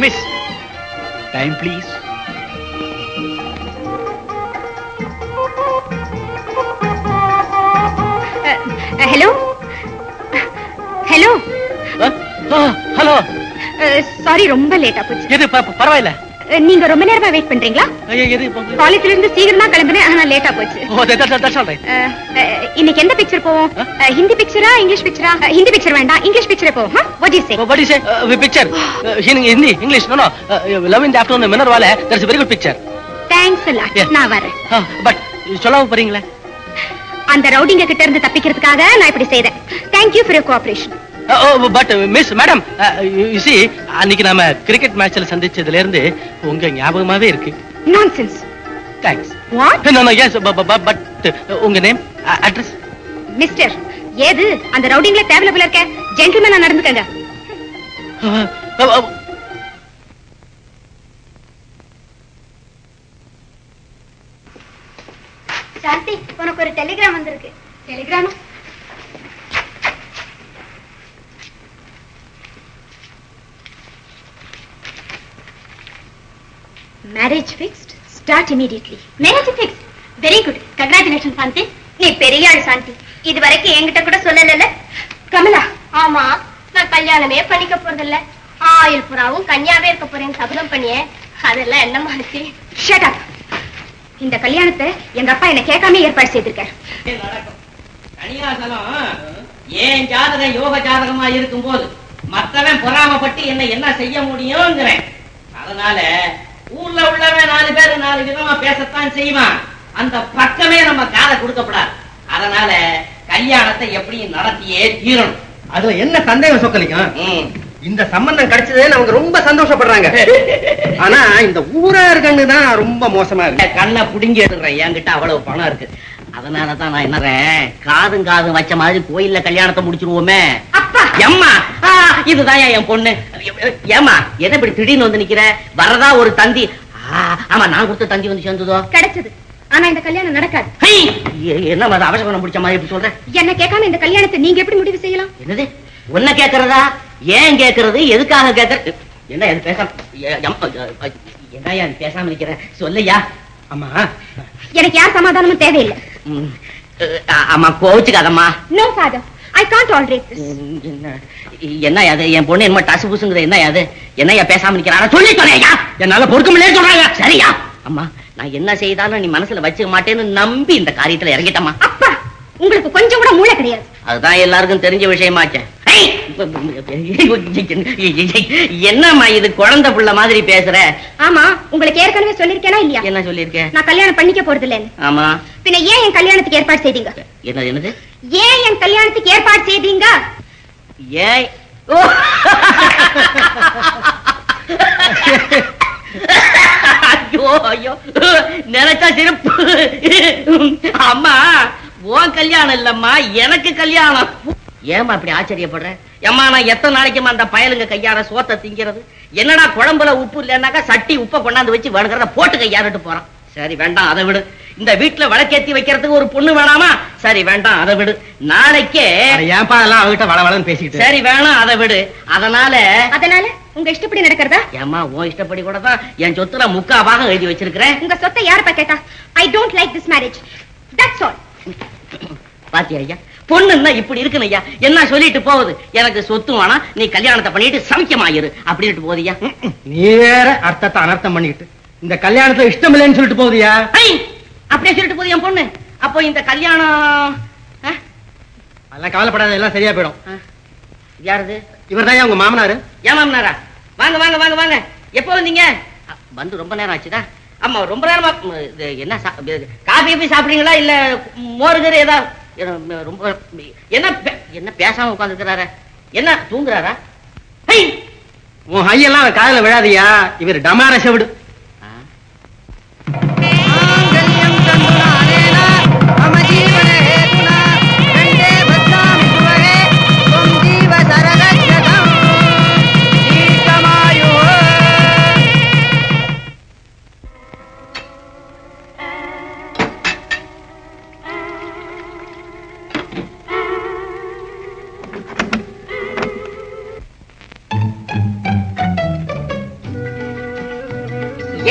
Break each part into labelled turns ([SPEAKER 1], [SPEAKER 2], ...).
[SPEAKER 1] Miss. Time please.
[SPEAKER 2] Hello hello
[SPEAKER 1] hello.
[SPEAKER 2] Sorry, ரொம்ப லேட்டா போச்சு.
[SPEAKER 1] எது பரவாயில்ல.
[SPEAKER 2] நீங்க ரொம்ப நேரமா வெயிட் பண்றீங்களா? காலேஜ்ல இருந்து சீக்கிரமா கிளம்புனேன், ஆனா லேட்டா போச்சு. இன்னைக்கு எந்த பிக்சர் போவோம்? ஹிந்தி பிக்சரா இங்கிலீஷ் பிக்சரா? ஹிந்தி பிக்சர் வேண்டாம், இங்கிலீஷ் பிக்சர் போவோம். What do you say?
[SPEAKER 1] What do you say? Picture. Hindi, English. No. Love in the Afternoon, Minervale. That's a very good picture.
[SPEAKER 2] Thanks a lot. நான் வரேன்.
[SPEAKER 1] But சொல்லாம போறீங்களே.
[SPEAKER 2] அந்த ரவுடிங்க கிட்ட இருந்து தப்பிக்கிறதுக்காக நான் இப்படி செய்தேன். Thank you for your cooperation.
[SPEAKER 1] But miss madam, you see, அன்னைக்கு நாம கிரிக்கெட் மேட்ச்ல சந்திச்சதுல இருந்து உங்க ஞாபகமாவே இருக்கு.
[SPEAKER 2] Nonsense.
[SPEAKER 1] Thanks.
[SPEAKER 2] What?
[SPEAKER 1] No, yes, but உங்க நேம், அட்ரஸ்?
[SPEAKER 2] மிஸ்டர், ஏது அந்த ரவுடிங்ல தேவல போல இருக்க? ஜென்டில்மேனா நடந்துக்கங்க. சாந்தி, உனக்கு ஒரு டெலிகிராம் வந்திருக்கு. Telegram? Marriage fixed. Start immediately. Marriage fixed. Very good. Congratulations, Santi. நீ பெரிய ஆள் சாந்தி. இது வரைக்கும் என்கிட்ட கூட சொல்லல. கமலா? ஆமா, நான் கல்யாணமே பண்ணிக்க போறதில்ல. ஆயுள் புறாவும் கன்னியாவே இருக்க போறேன்னு சபதம் பண்ணியே. அதெல்லாம் என்னமா ஆச்சு? Shut up. இந்த கல்யாணத்தை எங்க அப்பா என்ன கேட்காம ஏற்பாடு செய்திருக்காரு.
[SPEAKER 3] கன்னியாசலம் ஏன் ஜாதகம் யோக ஜாதகமா இருக்கும் போது மத்தவன் பொறாமப்பட்டு என்ன செய்ய முடியும்ங்கிறேன். அதனால ஊர்ல உள்ளவன் 4 பேர் 4 விதமா பேசத்தான் செய்வான். அந்த பக்கமே நம்ம காதை கொடுக்கப்படாது. அதனால கல்யாணத்தை எப்படியும் நடத்தியே தீரணும்.
[SPEAKER 4] அதுல என்ன சந்தேகம் சொக்கலிக்கும்? இந்த சம்பந்தம் கிடைச்சதே அவங்க ரொம்ப சந்தோஷப்படுறாங்க. ஆனா இந்த ஊரார்கள்னு தான் ரொம்ப மோசமா இருக்கு.
[SPEAKER 3] கண்ணை புடிங்கி எடுக்கிறேன். என்கிட்ட அவ்வளவு பணம் இருக்கு. அதனாலதான் நான் என்னறேன், காதும் வச்ச மாதிரி கோயில்ல கல்யாணத்தை முடிச்சிருவோமே. எம்மா, இதுதான் என் பொண்ணு. ஏமா எதை இப்படி திடீர்னு வந்து நிக்கிற? வரதா ஒரு தந்தி. ஆமா, நான் கொடுத்த தந்தி வந்து சேர்ந்ததோ?
[SPEAKER 2] கிடைச்சது. ஆனா இந்த கல்யாணம் நடக்காது.
[SPEAKER 3] என்ன அவசரம் பிடிச்ச மாதிரி இப்படி சொல்ற?
[SPEAKER 2] என்ன கேட்காம இந்த கல்யாணத்தை நீங்க எப்படி முடிவு செய்யலாம்?
[SPEAKER 3] என்னது உன்ன கேக்குறதா? ஏன் கேக்குறது? எதுக்காக கேக்குறது? என்ன எது பேசாம என்ன பேசாம இருக்கிற? சொல்லையா.
[SPEAKER 4] அம்மா,
[SPEAKER 2] எனக்கு யார் சமாதானமும் தேவையில்லை.
[SPEAKER 3] அம்மா கோவிச்சுக்காதம்மா.
[SPEAKER 2] No father, I can't tolerate this.
[SPEAKER 3] என்ன அது? என் பொண்ணு என்ன டசு புசுங்குது? என்ன அது? என்னையா பேசாம நிக்கிறாரா? சொல்லி தொலையா. என்னால பொறுக்க முடியல சொல்றாங்க. சரியா? அம்மா, நான் என்ன செய்தாலும் நீ மனசுல வச்சுக்க மாட்டேன்னு நம்பி இந்த காரியத்துல இறங்கிட்டம்மா.
[SPEAKER 2] அப்பா, உங்களுக்கு கொஞ்சம் கூட மூளை கிடையாது.
[SPEAKER 3] அதுதான் எல்லாருக்கும் தெரிஞ்ச விஷயமாச்சே. என்னம்மா இது குழந்தை புள்ள மாதிரி பேசுற?
[SPEAKER 2] ஆமா, உங்களுக்கு ஏற்கனவே சொல்லிருக்கேனா இல்லையா?
[SPEAKER 3] என்ன சொல்லிருக்கேன்?
[SPEAKER 2] நான் கல்யாணம் பண்ணிக்க போறது இல்லைன்னு.
[SPEAKER 3] ஆமா.
[SPEAKER 2] பின்ன ஏன் என் கல்யாணத்துக்கு ஏற்பாடு செய்தீங்க?
[SPEAKER 3] என்னது?
[SPEAKER 2] ஏன் என் கல்யாணத்துக்கு ஏற்பாடு செய்தீங்க?
[SPEAKER 3] ஏன்? ஐயோ ஐயோ, நினைச்சா சிரிப்பு. அம்மா, உன் கல்யாணம் இல்லம்மா, எனக்கு கல்யாணம். ஏமா அப்படி ஆச்சரியப்படுற? ஏம்மா, நான் எத்தனை நாளைக்குமா அந்த பயலுங்க கையார சோத்தை திங்கிறது? என்னடா குழம்புல உப்பு இல்லைன்னாக்கா சட்டி உப்பை கொண்டாந்து வச்சு வேணுங்கிறத போட்டு கையாறிட்டு போறான். சரி வேண்டாம், அதை விடு. இந்த வீட்டுல விளக்கேத்தி வைக்கிறதுக்கு ஒரு பொண்ணு வேணாமா? சரி வேண்டாம், அதை விடு. நாளைக்கே
[SPEAKER 4] ஏன்பா எல்லாம் அவகிட்ட வளவளன்னு பேசிக்கிட்டு?
[SPEAKER 3] சரி வேணாம், அதை விடு. அதனால
[SPEAKER 2] உங்க இஷ்டப்படி நடக்கிறதா?
[SPEAKER 3] ஏமா, உன் இஷ்டப்படி கூட தான் என் சொத்துல முக்காவாக எழுதி வச்சிருக்கிறேன்.
[SPEAKER 2] உங்க சொத்தை யாருப்பா கேட்டா? I don't like this marriage. That's all.
[SPEAKER 3] பாத்தியா ஐயா, பொண்ணுன்னா இப்படி இருக்குன்னு ஐயா. என்ன சொல்லிட்டு போகுது? எனக்கு சொத்து வேணா, நீ கல்யாணத்தை பண்ணிட்டு சமைக்கமாயிரு அப்படின்ட்டு போகுதியா.
[SPEAKER 4] நீ வேற அர்த்தத்தை அனர்த்தம் பண்ணிட்டு இந்த கல்யாணத்துல இஷ்டம் இல்லைன்னு சொல்லிட்டு போகுதியா?
[SPEAKER 3] அப்படியே சொல்லிட்டு போகுது என் பொண்ணு. அப்போ இந்த கல்யாணம்
[SPEAKER 4] அதெல்லாம் கவலைப்படாத, எல்லாம் சரியா போயிடும்.
[SPEAKER 3] யாருது?
[SPEAKER 4] இவர் தான் உங்க மாமனாரு.
[SPEAKER 3] ஏன் மாமனாரா? வாங்க வாங்க வாங்க வாங்க. எப்போ வந்தீங்க? வந்து ரொம்ப நேரம் ஆச்சுதா? ஆமா, ரொம்ப நேரமா. என்ன காபி எப்படி சாப்பிடுறீங்களா இல்ல மோருகர் ஏதாவது? ரொம்ப என்ன பேசாம உட்காந்துக்கிறாரு? என்ன தூங்குறாரா?
[SPEAKER 4] உன் ஹையெல்லாம் காதல விழாதியா? இவர் டமார செவிடு.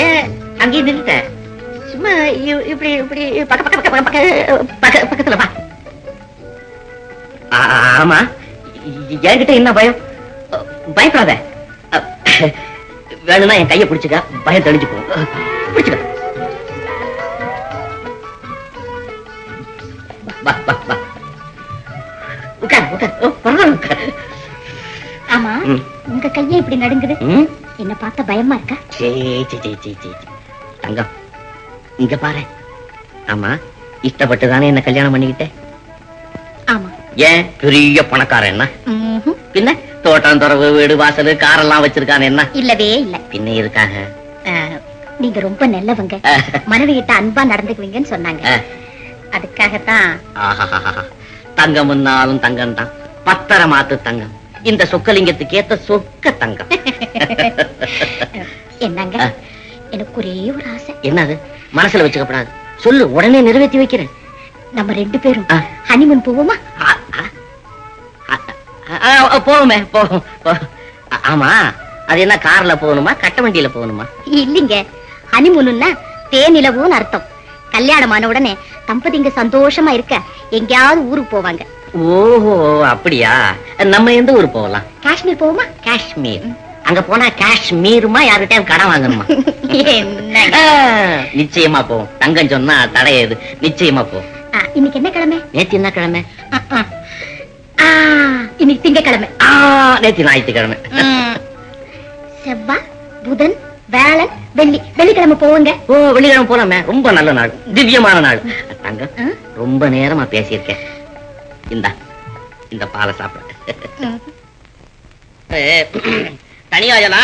[SPEAKER 3] ஏன் அங்கேயே நிறுத்த? சும்மா இப்படி இப்படி பக்கத்துல வா. ஆமா, என்கிட்ட என்ன பயம்? பயப்படாத. வேணும்னா என் கையை பிடிச்சுக்க, பயம் தெளிஞ்சு போகும். பிடிச்சுக்க.
[SPEAKER 2] ஆமா, உங்க கையே இப்படி நடுங்குது, என்ன பார்த்த பயமா இருக்கா?
[SPEAKER 3] தங்கம், இங்க பாரு. ஆமா, இஷ்டப்பட்டுதானே என்ன கல்யாணம் பண்ணிக்கிட்டே?
[SPEAKER 2] ஆமா.
[SPEAKER 3] ஏன் பெரிய பணக்காரன் என்ன? பின்ன தோட்டம் துறவு வீடு வாசல் காரெல்லாம் வச்சிருக்கானே என்ன?
[SPEAKER 2] இல்லவே இல்ல.
[SPEAKER 3] பின்ன இருக்காங்க.
[SPEAKER 2] நீங்க ரொம்ப நல்லவங்க, மனைவி கிட்ட அன்பா நடந்துக்குவீங்கன்னு சொன்னாங்க. அதுக்காகத்தான்.
[SPEAKER 3] தங்கம் முன்னாலும் தங்கம் தான், பத்தரை மாத்து தங்கம். இந்த சொக்கலிங்கத்துக்கு ஏத்த சொக்க தங்கம்.
[SPEAKER 2] என்னங்க, எனக்கு ஒரே ஒரு ஆசை.
[SPEAKER 3] என்னது? மனசுல வச்சுக்கப்படாது, சொல்லு, உடனே நிறைவேற்றி வைக்கிறேன்.
[SPEAKER 2] நம்ம 2 பேரும் ஹனிமூன் போவோமா?
[SPEAKER 3] போவோமே, போவோம். ஆமா, அது என்ன கார்ல போகணுமா கட்ட வண்டியில போகணுமா?
[SPEAKER 2] இல்லீங்க, ஹனிமூன்னா தேனிலவுன்னு அர்த்தம். கல்யாணமான உடனே தம்பதிங்க சந்தோஷமா இருக்க எங்கேயாவது ஊருக்கு போவாங்க.
[SPEAKER 3] ஓஹோ, அப்படியா? நம்ம எந்த ஊர் போகலாம்?
[SPEAKER 2] காஷ்மீர் போவோமா?
[SPEAKER 3] காஷ்மீர். அங்க போனா காஷ்மீருமா யாருகிட்ட கடன் வாங்கணுமா? நிச்சயமா போவோம். தங்கம் சொன்னா தடையது. நிச்சயமா போவோம்.
[SPEAKER 2] இன்னைக்கு என்ன கிழமை?
[SPEAKER 3] நேத்து என்ன கிழமை?
[SPEAKER 2] இன்னைக்கு திங்கக்கிழமை.
[SPEAKER 3] நேத்து ஞாயிற்றுக்கிழமை.
[SPEAKER 2] செவ்வாய், புதன், வேளன், வெள்ளி. வெள்ளிக்கிழமை போவோங்க.
[SPEAKER 3] ஓ, வெள்ளிக்கிழமை போலாமே. ரொம்ப நல்ல நாள், திவ்யமான நாள். தங்கம், ரொம்ப நேரமா பேசியிருக்கேன். இந்த பாலை சாப்பிட. தனியாஜனா,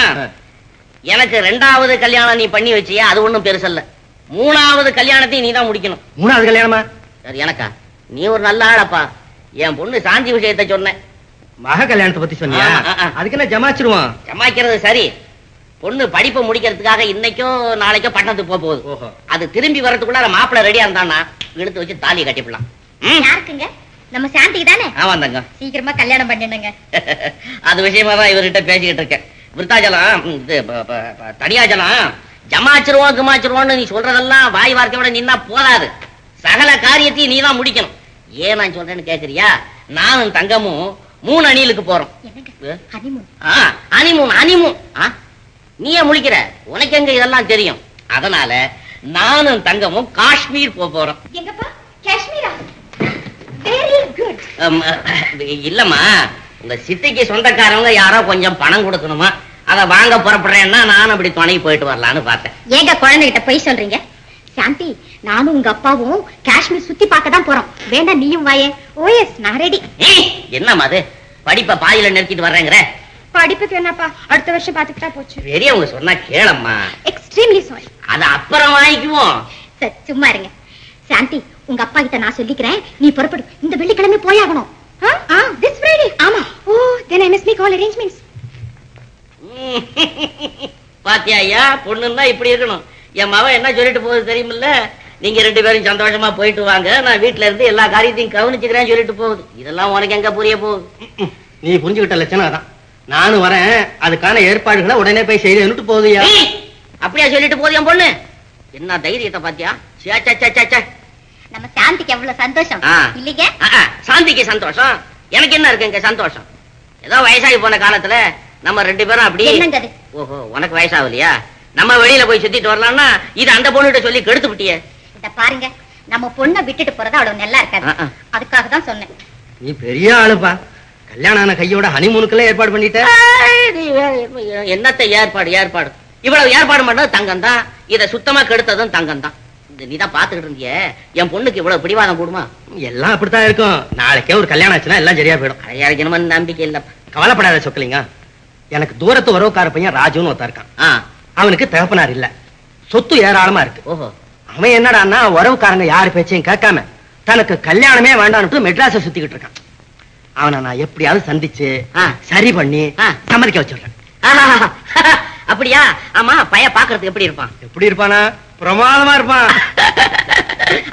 [SPEAKER 3] எனக்கு 2வது கல்யாணம் நீ பண்ணி வச்சியா? அது ஒண்ணும் பெருசல்ல. 3வது கல்யாணத்தையும் நீ தான் முடிக்கணும்.
[SPEAKER 4] 3வது கல்யாணமா?
[SPEAKER 3] எனக்கா? நீ ஒரு நல்ல ஆளப்பா. என் பொண்ணு சாந்தி விஷயத்தை சொன்னேன்.
[SPEAKER 4] மக கல்யாணத்தை பத்தி சொன்னியா? அதுக்கு என்ன ஜமாச்சிருவான்?
[SPEAKER 3] ஜமாக்கிறது சரி, பொண்ணு படிப்பை முடிக்கிறதுக்காக இன்னைக்கோ நாளைக்கோ பட்டணத்துக்கு போகுது. அது திரும்பி வரதுக்குள்ள மாப்பிள்ள ரெடியா இருந்தானா இழுத்து வச்சு தாலியை கட்டிவிடலாம்.
[SPEAKER 2] யாருக்குங்க? நம்ம சாந்திக்கு தானே?
[SPEAKER 3] ஆமா தங்க,
[SPEAKER 2] சீக்கிரமா கல்யாணம் பண்ணிடுங்க.
[SPEAKER 3] அது விஷயமா தான் இவர்கிட்ட பேசிக்கிட்டு இருக்கேன். விருத்தாஜலம், தனியாஜலம், ஜமாச்சிருவோம் குமாச்சிருவோம்னு நீ சொல்றதெல்லாம் வாய் வார்த்தையோட நின்னா போதாது. சகல காரியத்தையும் நீ தான் முடிக்கணும். ஏன் நான் சொல்றேன்னு கேக்குறியா? நானும் தங்கமும் 3 அணிலுக்கு போறோம். ஹனிமூன். நீயே முழிக்கிற, உனக்கு எங்க இதெல்லாம் தெரியும்? அதனால நானும் தங்கமும் காஷ்மீர் போறோம். இல்லம்மா, உங்க சித்திக்கு சொந்தக்காரங்க யாரோ கொஞ்சம் பணம் கொடுக்கணுமா, அதை வாங்க புறப்படுறேன்னா நானும் அப்படி துணை போயிட்டு வரலான்னு பார்த்தேன்.
[SPEAKER 2] ஏங்க குழந்தைகிட்ட போய் சொல்றீங்க? சாந்தி, நானும் உங்க அப்பாவும் காஷ்மீர் சுத்தி பார்க்க தான் போறோம். வேண்டாம், நீயும் வாயே. ஓஎஸ், நான் ரெடி.
[SPEAKER 3] என்னம்மா அது, படிப்பை பாதியில நிறுத்திட்டு வர்றேங்கிற?
[SPEAKER 2] படிப்புக்கு என்னப்பா, அடுத்த வருஷம் பாத்துக்கிட்டா போச்சு.
[SPEAKER 3] பெரியவங்க சொன்னா கேளம்மா.
[SPEAKER 2] Extremely sorry.
[SPEAKER 3] அது அப்புறம் வாங்கிக்குவோம்.
[SPEAKER 2] சரி, சும்மா இருங்க. சாந்தி, உங்க அப்பா கிட்ட நான் சொல்லிக்கிறேன், நீ புறப்படு. இந்த வெள்ளிக்கிழமை போயாகணும். this Friday. ஆமா. ஓ, then I must make all arrangements.
[SPEAKER 3] பாத்தியா ஐயா, பொண்ணுன்னா இப்படி இருக்கணும். என் மவன் என்ன சொல்லிட்டு போகுது தெரியுமில்ல? நீங்க 2 பேரும் சந்தோஷமா போயிட்டு வாங்க, நான் வீட்டுல இருந்து எல்லா காரியத்தையும் கவனிச்சுக்கிறேன்னு சொல்லிட்டு போகுது. இதெல்லாம் உனக்கு எங்க புரிய போகுது?
[SPEAKER 4] நீ புரிஞ்சுக்கிட்ட லட்சணம் அதான். நானும் வரேன், அதுக்கான ஏற்பாடுகளை உடனே போய் செய்து போகுதுயா.
[SPEAKER 3] அப்படியா சொல்லிட்டு போகுது என் பொண்ணு? என்ன தைரியத்தை பாத்தியா?
[SPEAKER 2] நம்ம சாந்திக்கு எவ்வளவு சந்தோஷம் இல்லைங்க?
[SPEAKER 3] சாந்திக்கு சந்தோஷம், எனக்கு என்ன இருக்கு இங்க சந்தோஷம்? ஏதோ வயசாகி போன காலத்துல நம்ம 2 பேரும் அப்படி. ஓஹோ, உனக்கு வயசாகலையா? நம்ம வெளியில போய் சுத்திட்டு வரலாம்னா இது அந்த பொண்ணுகிட்ட சொல்லி கெடுத்து விட்டியே.
[SPEAKER 2] இத பாருங்க, நம்ம பொண்ணை விட்டுட்டு போறது அவ்வளவு நல்லா இருக்காது. அதுக்காக தான் சொன்னேன்.
[SPEAKER 4] நீ பெரிய ஆளுப்பா, கல்யாணம் ஆன கையோட ஹனிமூனுக்குள்ள ஏற்பாடு பண்ணிட்ட.
[SPEAKER 3] என்னத்த ஏற்பாடு? இவ்வளவு ஏற்பாடு பண்ணது தங்கம் தான். இதை சுத்தமா கெடுத்ததும் தங்கம் தான். நீதான் பாத்துக்கிட்டு இருந்திய, என் பொண்ணுக்கு இவ்வளவு பிடிவாதம் கூடுமா?
[SPEAKER 4] எல்லாம் அப்படித்தான் இருக்கும். நாளைக்கே ஒரு கல்யாணம் ஆச்சுன்னா எல்லாம் சரியா போயிடும்.
[SPEAKER 3] எனக்கு நம்பிக்கை இல்ல.
[SPEAKER 4] கவலைப்படாத சொக்கலிங்க. எனக்கு தூரத்து உறவுக்கார பையன் ராஜுன்னு ஒருத்தன் இருக்கான். அவனுக்கு தகப்பனார் இல்ல, சொத்து ஏராளமா இருக்கு.
[SPEAKER 3] ஓஹோ.
[SPEAKER 4] அவன் என்னடான்னா உறவுக்காரங்க யாரு பேச்சையும் கேட்காம தனக்கு கல்யாணமே வேண்டாம்னு மெட்ராஸ சுத்திக்கிட்டு இருக்கான். அவனை நான் எப்படியாவது சந்திச்சு சரி பண்ணி சம்மதிக்க வச்சிடுறேன்.
[SPEAKER 3] அப்படியா? ஆமா, பைய பாக்குறதுக்கு எப்படி இருப்பான்?
[SPEAKER 4] எப்படி இருப்பானா? பிரமாதமா இருப்பான்.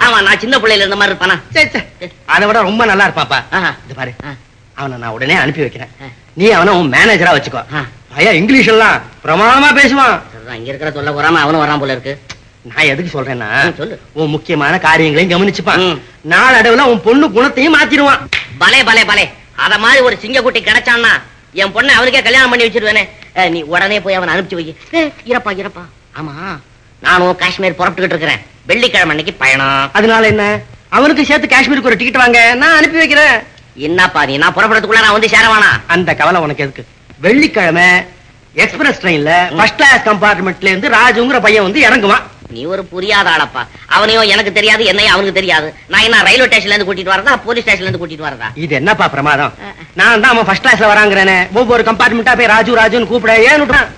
[SPEAKER 3] ஆமா, நான் சின்ன பிள்ளையில இருந்த மாதிரி இருப்பானா?
[SPEAKER 4] அதை விட ரொம்ப நல்லா இருப்பாப்பா. இது பாரு, அவனை நான் உடனே அனுப்பி வைக்கிறேன். நீ அவனை உன் மேனேஜரா வச்சுக்கோ. பையன் இங்கிலீஷ் எல்லாம் பிரமாதமா பேசுவான்.
[SPEAKER 3] இங்க இருக்கிற சொல்ல வராம அவனும் வரான் போல இருக்கு.
[SPEAKER 4] நான் எதுக்கு சொல்றேன்னா, சொல்லு, உன் முக்கியமான காரியங்களையும் கவனிச்சுப்பான். நாளடைவுல உன் பொண்ணு குணத்தையும் மாத்திடுவான்.
[SPEAKER 3] பலே பலே பலே. அத மாதிரி ஒரு சிங்கக்குட்டி கிடைச்சான்னா என் பொண்ணை அவனுக்கே கல்யாணம் பண்ணி வச்சிருவேனே. நீ உடனே போய் அவனை அனுப்பிச்சு வை. இருப்பா இருப்பா. ஆமா, நானும் காஷ்மீர் புறப்பட்டுக்கிட்டு இருக்கிறேன். வெள்ளிக்கிழமை அன்னைக்கு பயணம்.
[SPEAKER 4] அதனால என்ன, அவனுக்கு சேர்த்து காஷ்மீருக்கு ஒரு டிக்கெட் வாங்க, நான் அனுப்பி வைக்கிறேன்.
[SPEAKER 3] என்னப்பா நீ, நான் புறப்படுறதுக்குள்ள நான் வந்து சேரவானா?
[SPEAKER 4] அந்த கவலை உனக்கு எதுக்கு? வெள்ளிக்கிழமை எக்ஸ்பிரஸ் ட்ரெயின்ல ஃபர்ஸ்ட் கிளாஸ் கம்பார்ட்மெண்ட்ல இருந்து ராஜுங்கிற பையன் வந்து இறங்குவான்.
[SPEAKER 3] நீ ஒரு புரியாத ஆளப்பா. அவனையும் எனக்கு தெரியாது, என்னையும் அவனுக்கு தெரியாது. நான் என்ன ரயில்வே ஸ்டேஷன்ல இருந்து கூட்டிட்டு வரதா, போலீஸ் ஸ்டேஷன்ல இருந்து கூட்டிட்டு வரதா?
[SPEAKER 4] இது என்னப்பா பிரமாதம்? நான் தான் அவன் ஃபர்ஸ்ட் கிளாஸ்ல வராங்கிறேனே, ஒவ்வொரு கம்பார்ட்மெண்டா போய் ராஜு ராஜுன்னு கூப்பிட ஏன் விட்டுறான்?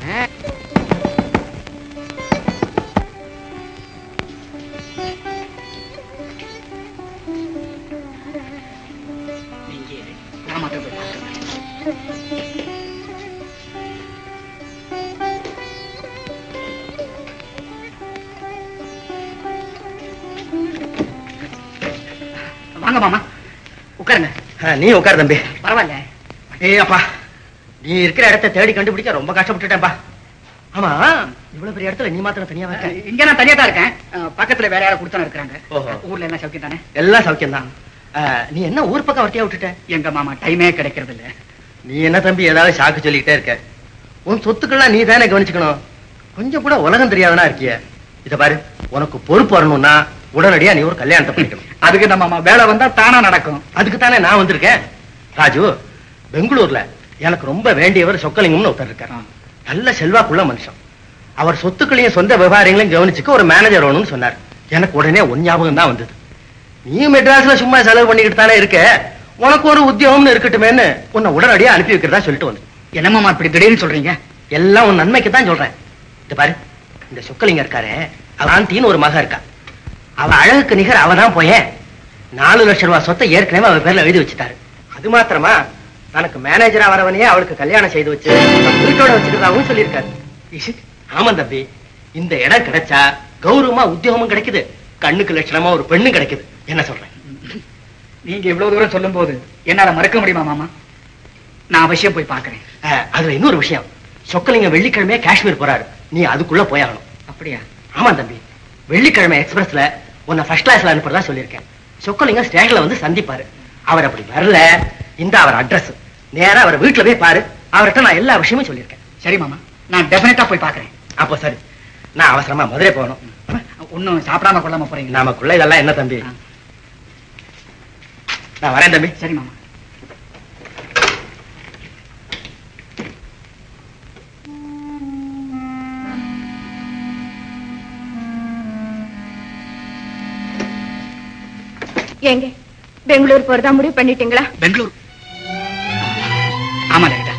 [SPEAKER 5] வாங்க மாமா, உட்காருங்க.
[SPEAKER 4] நீ உட்காரு தம்பி.
[SPEAKER 5] பரவாயில்ல.
[SPEAKER 4] அப்பா, நீ இருக்கிற இடத்தை தேடி கண்டுபிடிக்க ரொம்ப கஷ்டப்பட்டுட்டேன்பா. ஆமா, இவ்வளவு பெரிய இடத்துல நீ மாத்திரம் தனியா இருக்க?
[SPEAKER 5] இங்க நான் தனியா தான் இருக்கேன். பக்கத்துல வேற யாரும் கொடுத்தானே இருக்காங்க. ஊர்ல எல்லாம் சௌக்கியம் தானே?
[SPEAKER 4] எல்லாம் சௌக்கியம் தான். நீ என்ன ஊர் பக்கம் வட்டியா விட்டுட்ட?
[SPEAKER 5] எங்க மாமா, டைமே கிடைக்கிறது இல்ல.
[SPEAKER 4] நீ என்ன தம்பி ஏதாவது சாக்கு சொல்லிக்கிட்டே இருக்க? உன் சொத்துக்கள்லாம் நீ தானே கவனிச்சுக்கணும். கொஞ்சம் கூட உலகம் தெரியாதனா இருக்கிய. இத பாரு, உனக்கு பொறுப்பு வரணும்னா உடனடியா நீ ஒரு கல்யாணத்தை பண்ணிக்கணும்.
[SPEAKER 5] அதுக்கு நம்ம மாமா வேலை வந்தா தானா நடக்கும்.
[SPEAKER 4] அதுக்கு தானே நான் வந்திருக்கேன். ராஜு, பெங்களூர்ல எனக்கு ரொம்ப வேண்டியவர் சொக்கலிங்கம்னு ஒருத்தர் இருக்காரு. நல்ல செல்வாக்குள்ள மனுஷன். அவர் சொத்துக்களையும் சொந்த விவகாரங்களையும் கவனிச்சுக்க ஒரு மேனேஜர் வேணும்னு சொன்னார். எனக்கு உடனே ஒரு ஞாபகம் தான் வந்தது. நீ மெட்ராஸ்ல சும்மா செலவு பண்ணிக்கிட்டு தானே இருக்க, உனக்கு ஒரு உத்தியோகம்னு இருக்கட்டுமேன்னு உன்னை உடனடியா அனுப்பி வைக்கிறதா சொல்லிட்டு வந்து.
[SPEAKER 5] என்னமாமா இப்படி திடீர்னு சொல்றீங்க?
[SPEAKER 4] எல்லாம் உன் நன்மைக்கு தான் சொல்றேன். இது பாரு, இந்த சொக்கலிங்க இருக்காரு, அவன் ஒரு மகன் இருக்கா. அவ அழகுக்கு நிகர் அவதான் போய 4 லட்சம் ரூபாய் சொத்தை ஏற்கனவே அவ பேர்ல எழுதி வச்சுட்டாரு. அது மாத்திரமா, தனக்கு மேனேஜரா வரவனையே அவளுக்கு கல்யாணம் செய்து வச்சு வீட்டோட வச்சுக்கிறதாவும் சொல்லியிருக்காரு. ஆமா தம்பி, இந்த இடம் கிடைச்சா கௌரவமா உத்தியோகமும் கிடைக்குது, கண்ணுக்கு லட்சணமா ஒரு பெண்ணும் கிடைக்குது. என்ன சொல்றேன்?
[SPEAKER 5] நீங்க இவ்வளவு தூரம் சொல்லும் போது என்னால மறக்க முடியுமா மாமா? நான் அவசியம் போய் பாக்குறேன்.
[SPEAKER 4] அதுல இன்னொரு விஷயம், சொக்கலிங்க வெள்ளிக்கிழமையே காஷ்மீர் போறாரு. நீ அதுக்குள்ள போயாகணும்.
[SPEAKER 5] அப்படியா?
[SPEAKER 4] ஆமா தம்பி, வெள்ளிக்கிழமை எக்ஸ்பிரஸ்ல உன்னை ஃபர்ஸ்ட் கிளாஸ்ல அனுப்புறதா சொல்லியிருக்கேன். சொக்கலிங்க ஸ்டேஷன்ல வந்து சந்திப்பாரு. அவர் அப்படி வரல, இந்த அவர் அட்ரஸ், நேரா அவர் வீட்டுல போய் பாரு. அவர்கிட்ட நான் எல்லா விஷயமும் சொல்லியிருக்கேன்.
[SPEAKER 5] சரி மாமா, நான் டெஃபினட்டா போய் பாக்குறேன்.
[SPEAKER 4] அப்போ சரி, நான் அவசரமா மதுரை போகணும்.
[SPEAKER 5] ஒன்னும் சாப்பிடாம கொள்ளாம போறீங்க?
[SPEAKER 4] நமக்குள்ள இதெல்லாம் என்ன தம்பி? நான் வரேன் தம்பி.
[SPEAKER 5] சரி மாமா.
[SPEAKER 2] ஏங்க, பெங்களூர் போறதா முடிவு பண்ணிட்டீங்களா?
[SPEAKER 5] பெங்களூர்? ஆமா லலிதா,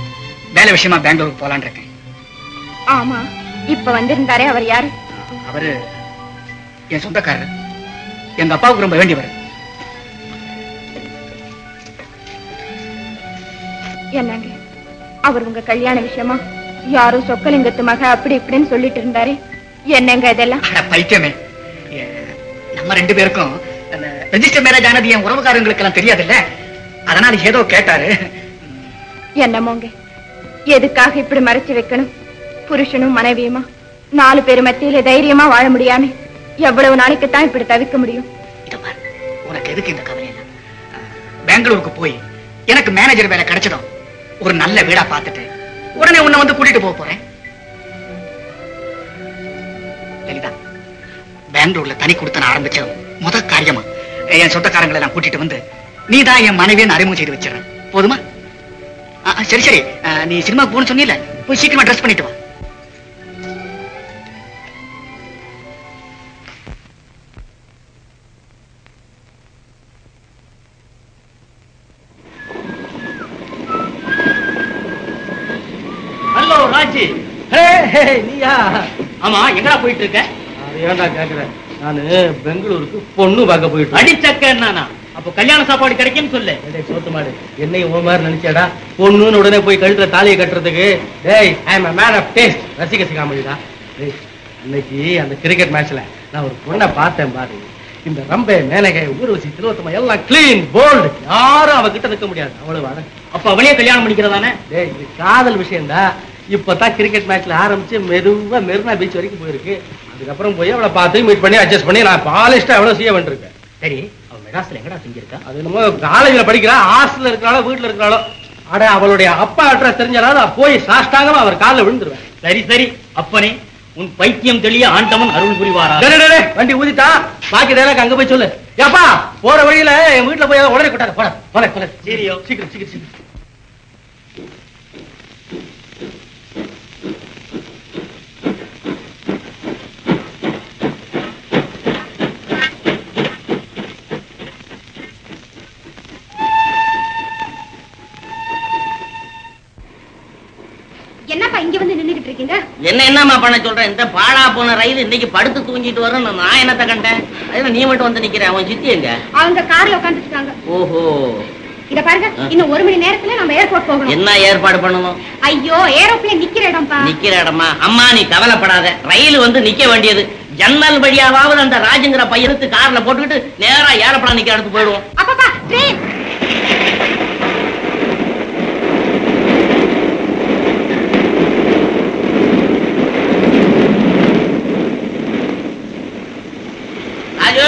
[SPEAKER 5] வேலை விஷயமா பெங்களூருக்கு போலான் இருக்கேன்.
[SPEAKER 2] ஆமா, இப்ப வந்திருந்தாரே, அவர் யாரு?
[SPEAKER 5] அவரு என் சொந்தக்காரர், எங்க அப்பாவுக்கு ரொம்ப வேண்டியவர்.
[SPEAKER 2] என்னங்க, அவர் உங்க கல்யாண விஷயமா யாரும் சொக்கலிங்கத்து மக அப்படி இப்படின்னு சொல்லிட்டு இருந்தாரு. என்னங்க இதெல்லாம்?
[SPEAKER 5] பைத்தியமே, நம்ம 2 பேருக்கும் ரெஜிஸ்டர் மேரேஜ் ஆனது என் உறவுக்காரங்களுக்கு எல்லாம் தெரியாதுல்ல, அதனால ஏதோ கேட்டாரு.
[SPEAKER 2] என்னமோங்க, எதுக்காக இப்படி மறைச்சு வைக்கணும்? புருஷனும் மனைவியுமா 4 பேர் மத்தியில தைரியமா வாழ முடியாம எவ்வளவு நாளைக்கு தான் இப்படி தவிக்க முடியும்?
[SPEAKER 5] உனக்கு எதுக்கு இந்த கவலை எல்லாம்? பெங்களூருக்கு போய் எனக்கு மேனேஜர் வேலை கிடைச்சதும் ஒரு நல்ல வீடா பார்த்துட்டு உடனே உன்னை வந்து கூட்டிட்டு போக போறேன். லலிதா, பெங்களூர்ல தனி கொடுத்தன ஆரம்பிச்ச முதல் காரியமா என் சொந்தக்காரங்களை எல்லாம் கூட்டிட்டு வந்து நீதான் என் மனைவியை அறிமுகம் செய்து வச்சிடறேன். போதுமா? சரி சரி, நீ சினிமாக்கு போகணும்னு சொன்னீல, போய் சீக்கிரமா ட்ரெஸ் பண்ணிட்டு வா.
[SPEAKER 1] ஹலோ ராஜி. நீயா? ஆமா, எங்கடா போயிட்டு இருக்க?
[SPEAKER 4] ஏன்டா கேக்குறேன்? நானு பெங்களூருக்கு பொண்ணு பார்க்க போயிட்டு.
[SPEAKER 1] அடிச்சக்க நானா? அப்போ கல்யாண சாப்பாடு கிடைக்குன்னு சொல்லு.
[SPEAKER 4] சோத்து மாடு, என்னையும் ஓ மாதிரி நினைச்சேடா பொண்ணுன்னு உடனே போய் கழுத்துல தாலியை கட்டுறதுக்கு. டேய், ஐ அம் a man of taste. ரசிக சிகாமணிடா. டேய், இன்னைக்கு அந்த கிரிக்கெட் மேட்ச்ல நான் ஒரு பொண்ணை பார்த்தேன் பாரு. இந்த ரம்பே, மேனகை, ஊர்வசி, திலோத்தமா எல்லாம் கிளீன் போல்டு, யாரும் அவகிட்ட நிற்க முடியாது. அவ்வளவு
[SPEAKER 3] அப்ப அவளே கல்யாணம் பண்ணிக்கிறதானே?
[SPEAKER 1] இது காதல் விஷயம்டா. இப்பதான் கிரிக்கெட் மேட்ச்ல ஆரம்பிச்சு மெதுவா மெரினா பீச் வரைக்கும் போயிருக்கு. அதுக்கப்புறம் போய் அவளை பார்த்து மீட் பண்ணி அட்ஜஸ்ட் பண்ணி நான் பாலிஸ்டா எவ்வளவு செய்ய வேண்டியிருக்கேன்.
[SPEAKER 3] சரி, அவன் மெட்ராஸ்ல எங்கடா செஞ்சிருக்கா?
[SPEAKER 1] அது நம்ம காலேஜ்ல படிக்கிறா, ஹாஸ்டல்ல இருக்கிறாளோ வீட்டுல இருக்கிறாளோ. அட அவளுடைய அப்பா அட்ரஸ் தெரிஞ்சாலும் போய் சாஷ்டாங்கமா அவர் காலில் விழுந்துருவேன்.
[SPEAKER 3] சரி சரி, அப்பனே உன் பைத்தியம் தெளிய ஆண்டவன் அருள் புரிவாரா?
[SPEAKER 1] வண்டி ஊதிட்டா பாக்கி டைலாக் அங்க போய் சொல்லு. ஏப்பா போற வழியில என் வீட்டுல போய் உடனே கொட்டாத. போட
[SPEAKER 3] சரியோ,
[SPEAKER 1] சீக்கிரம் சீக்கிரம் சீக்கிரம்.
[SPEAKER 2] என்னப்பா இங்க வந்து நின்னுகிட்டு இருக்கீங்க?
[SPEAKER 3] என்னம்மா பண்ண சொல்றேன்? இந்த பாழா போன ரயில் இன்னைக்கு படுத்து தூங்கிட்டு வரும். நான் என்னத்த கண்டேன்? நீ மட்டும் வந்து நிக்கிற. அவன் சித்தி எங்க?
[SPEAKER 2] அவங்க கார்ல உட்கார்ந்துட்டு இருக்காங்க.
[SPEAKER 3] ஓஹோ,
[SPEAKER 2] இத பாருங்க, இன்னும் 1 மணி நேரத்துல நம்ம ஏர்போர்ட் போகணும்.
[SPEAKER 3] என்ன ஏற்பாடு பண்ணணும்?
[SPEAKER 2] ஐயோ, ஏரோப்ளேன் நிக்கிற இடம்பா.
[SPEAKER 3] நிக்கிற இடமா? அம்மா நீ கவலைப்படாத, ரயில் வந்து நிக்க வேண்டியது. ஜன்னல் வழியாவது அந்த ராஜுங்கிற பையனுக்கு கார்ல போட்டுக்கிட்டு நேரா ஏரோப்ளேன் நிக்கிற இடத்துக்கு போயிடுவோம்.
[SPEAKER 2] அப்பப்பா ட்ரெயின்.
[SPEAKER 3] ராஜு,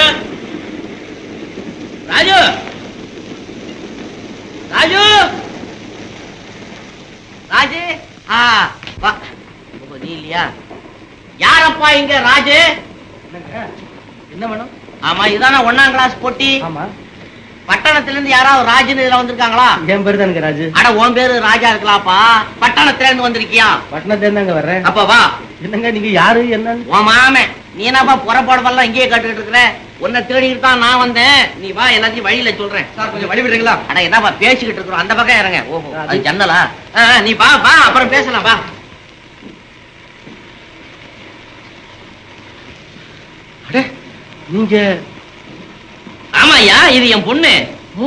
[SPEAKER 3] ராஜு, ராஜு, ராஜு, வா. நீ இல்லையா? யாரப்பா இங்க ராஜு?
[SPEAKER 1] என்ன வேணும்?
[SPEAKER 3] ஆமா, இதான 1ஆம் கிளாஸ் போட்டி.
[SPEAKER 1] ஆமா.
[SPEAKER 3] பட்டணத்துல இருந்து யாராவது ராஜுன்னு இதுல வந்திருக்காங்களா?
[SPEAKER 1] என் பேரு தானுங்க ராஜு.
[SPEAKER 3] அட உன் பேரு ராஜா இருக்கலாப்பா. பட்டணத்துல இருந்து வந்திருக்கியா?
[SPEAKER 1] பட்டணத்துல இருந்து அங்க வர்றேன்.
[SPEAKER 3] அப்ப வா.
[SPEAKER 1] என்னங்க நீங்க யாரு என்ன?
[SPEAKER 3] உன் மாமன். நீ என்னப்பா புறப்பாடுவெல்லாம் இங்கேயே கட்டுக்கிட்டு இருக்கிற? உன்னை தேடிக்கிட்டு தான் நான் வந்தேன். நீ வா, எல்லாத்தையும் வழியில சொல்றேன்.
[SPEAKER 1] சார் கொஞ்சம் வழி விடுறீங்களா?
[SPEAKER 3] அட என்னப்பா பேசிக்கிட்டு இருக்கிறோம், அந்த பக்கம் இறங்க. ஓஹோ, அது ஜன்னலா? நீ வா வா, அப்புறம் பேசலாம் வா.
[SPEAKER 1] அட நீங்க?
[SPEAKER 3] ஆமாய்யா, இது என் பொண்ணு.
[SPEAKER 1] ஓ,